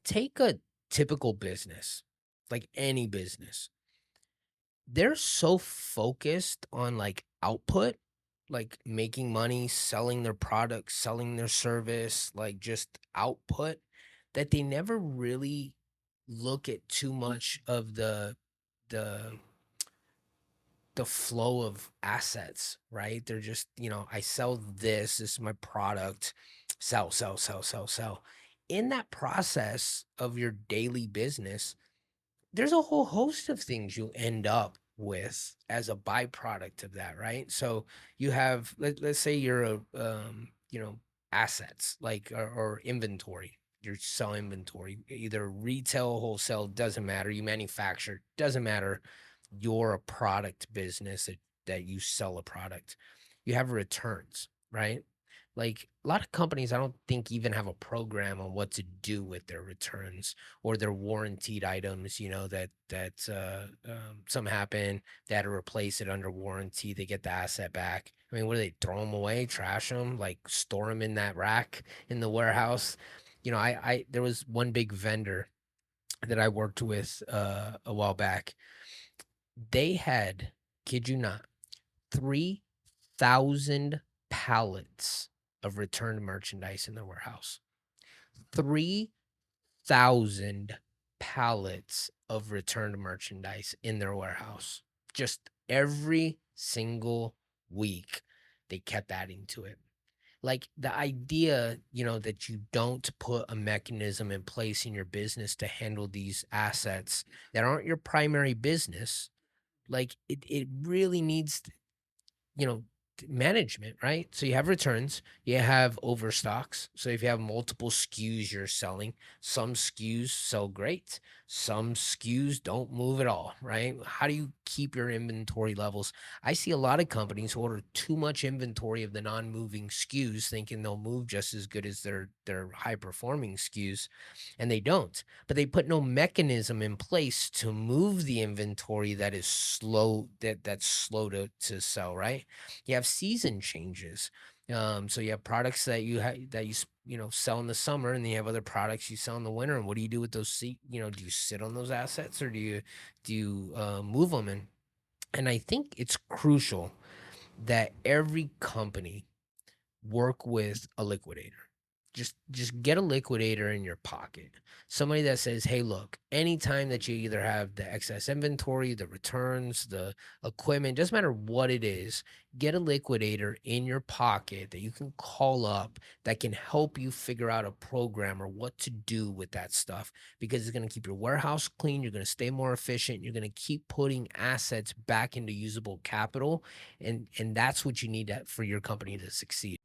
take a typical business, like any business. They're so focused on like output, like making money, selling their product, selling their service, like just output, that they never really look at too much of the the flow of assets, right? They're just, I sell this is my product, sell, sell, sell, sell, sell. In that process of your daily business, there's a whole host of things you end up with as a byproduct of that, right? So you have, let's say you're assets like or inventory. You sell inventory, either retail, wholesale, doesn't matter. You manufacture, doesn't matter. You're a product business that you sell a product. You have returns, right? Like a lot of companies, I don't think even have a program on what to do with their returns or their warranted items. Some happen, they had to replace it under warranty. They get the asset back. I mean, what do they throw them away, trash them, like store them in that rack in the warehouse? I there was one big vendor that I worked with a while back. They had, kid you not, 3,000 pallets of returned merchandise in their warehouse. 3,000 pallets of returned merchandise in their warehouse. Just every single week, they kept adding to it. Like the idea, that you don't put a mechanism in place in your business to handle these assets that aren't your primary business, like it really needs, you know, management, right? So you have returns, you have overstocks. So if you have multiple SKUs you're selling, some SKUs sell great, some SKUs don't move at all, right? How do you keep your inventory levels? I see a lot of companies who order too much inventory of the non-moving SKUs, thinking they'll move just as good as their high-performing SKUs, and they don't. But they put no mechanism in place to move the inventory that is slow, that's slow to sell, right? You have season changes. So you have products that sell in the summer, and then you have other products you sell in the winter. And what do you do with those? Do you sit on those assets, or do you move them? And I think it's crucial that every company work with a liquidator. Just get a liquidator in your pocket. Somebody that says, "Hey, look, anytime that you either have the excess inventory, the returns, the equipment, doesn't matter what it is, get a liquidator in your pocket that you can call up that can help you figure out a program or what to do with that stuff, because it's going to keep your warehouse clean, you're going to stay more efficient, you're going to keep putting assets back into usable capital, and that's what you need for your company to succeed."